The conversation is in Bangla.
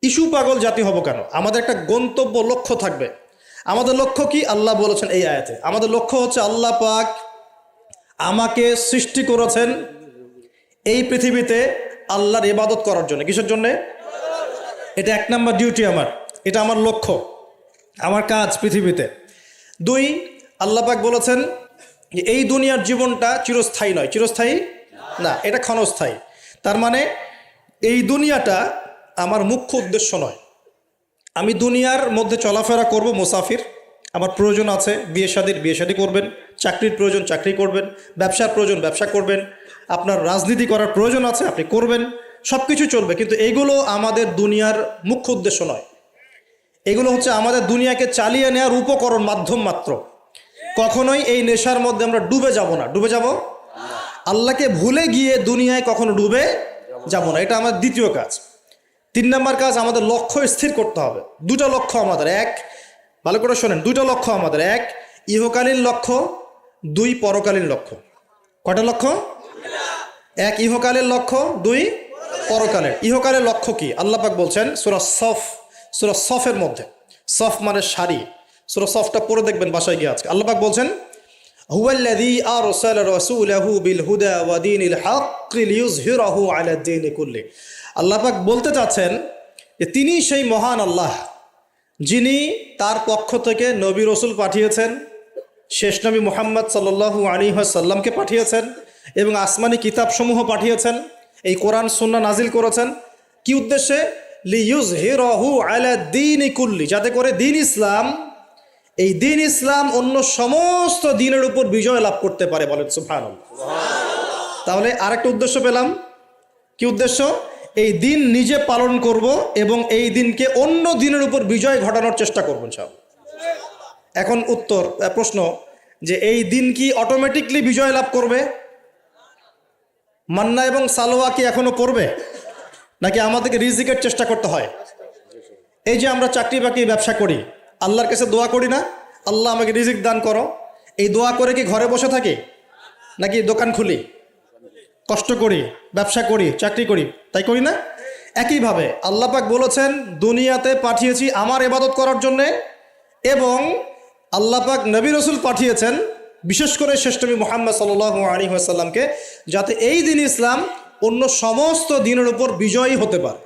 ইস্যু পাগল জাতি হব কেন? আমাদের একটা গন্তব্য লক্ষ্য থাকবে। আমাদের লক্ষ্য কি? আল্লাহ বলেছেন এই আয়াতে, আমাদের লক্ষ্য হচ্ছে আল্লাহ পাক আমাকে সৃষ্টি করেছেন এই পৃথিবীতে আল্লাহর ইবাদত করার জন্য। কিসের জন্যে? এটা 1 নম্বর ডিউটি আমার, এটা আমার লক্ষ্য, আমার কাজ পৃথিবীতে। 2, আল্লাহ পাক বলেছেন যে এই দুনিয়ার জীবনটা চিরস্থায়ী নয়। চিরস্থায়ী না, এটা ক্ষণস্থায়ী। তার মানে এই দুনিয়াটা আমার মুখ্য উদ্দেশ্য নয়। আমি দুনিয়ার মধ্যে চলাফেরা করব, মুসাফির। আমার প্রয়োজন আছে বিয়ে শাদী করবেন, চাকরির প্রয়োজন চাকরি করবেন, ব্যবসার প্রয়োজন ব্যবসা করবেন, আপনার রাজনীতি করার প্রয়োজন আছে আপনি করবেন, সব কিছু চলবে। কিন্তু এগুলো আমাদের দুনিয়ার মুখ্য উদ্দেশ্য নয়। এগুলো হচ্ছে আমাদের দুনিয়াকে চালিয়ে নেওয়ার উপকরণ, মাধ্যম মাত্র। কখনোই এই নেশার মধ্যে আমরা ডুবে যাব না। ডুবে যাব আল্লাহকে ভুলে গিয়ে দুনিয়ায় কখনো ডুবে যাব না। এটা আমাদের দ্বিতীয় কাজ। 3 নম্বর কাজ, আমাদের লক্ষ্য স্থির করতে হবে। 2টা লক্ষ্য আমাদের। 1, ভালো করে শোনেন, 2টা লক্ষ্য আমাদের। 1 ইহকালীন লক্ষ্য, 2 পরকালীন লক্ষ্য। কয়টা লক্ষ্য? 1 ইহকালীন লক্ষ্য, 2 পরকালের। ইহকালের লক্ষ্য কি? আল্লাহ পাক বলছেন সূরা সফের মধ্যে, সফ মানে সারি, সূরা সফটা পড়ে দেখবেন বাসায় গিয়ে আজকে। আল্লাহ পাক বলছেন হুয়াল্লাযী আরসালা রাসূলাহু বিল হুদা ওয়া দীনিল হাক্কি লিইয়ুযহিরাহু আলা দ্বীনি কুল্লি। আল্লাহ পাক বলতে চাচ্ছেন যে তিনি সেই মহান আল্লাহ যিনি তার পক্ষ থেকে নবী রসুল পাঠিয়েছেন, শেষ নবী মুহাম্মদ সাল্লাল্লাহু আলাইহি ওয়াসাল্লামকে পাঠিয়েছেন এবং আসমানি কিতাবসমূহ পাঠিয়েছেন, এই কোরআন সুন্নাহ নাজিল করেছেন। কি উদ্দেশ্যে? লিইয়ুযহিরাহু আলা দ্বীনি কুল্লি, যাতে করে দিন ইসলাম, এই দিন ইসলাম অন্য সমস্ত দিনের উপর বিজয় লাভ করতে পারে। বলেন সুবহানাল্লাহ। তাহলে আরেকটা উদ্দেশ্য পেলাম। কি উদ্দেশ্য? এই দিন নিজে পালন করব এবং এই দিনকে অন্য দিনের উপর বিজয় ঘটানোর চেষ্টা করব ইনশাআল্লাহ। এখন প্রশ্ন যে এই দিন কি অটোমেটিকলি বিজয় লাভ করবে? মান্না এবং সালোয়া কি এখনো পড়বে, নাকি আমাদেরকে রিজিকের চেষ্টা করতে হয়? এই যে আমরা চাকরি বাকরি ব্যবসা করি, আল্লাহর কাছে দোয়া করি না, আল্লাহ আমাকে রিজিক দান করো। এই দোয়া করে কি ঘরে বসে থাকি, নাকি দোকান খুলি, কষ্ট করি, ব্যবসা করি, চাকরি করি? তাই করি না? একইভাবে আল্লাহ পাক বলেছেন দুনিয়াতে পাঠিয়েছি আমার ইবাদত করার জন্যে, এবং আল্লাহ পাক নবী রসুল পাঠিয়েছেন বিশেষ করে শেষ নবী মুহাম্মদ সাল্লাল্লাহু আলাইহি ওয়াসাল্লামকে, যাতে এই দিন ইসলাম অন্য সমস্ত দিনের উপর বিজয়ী হতে পারে।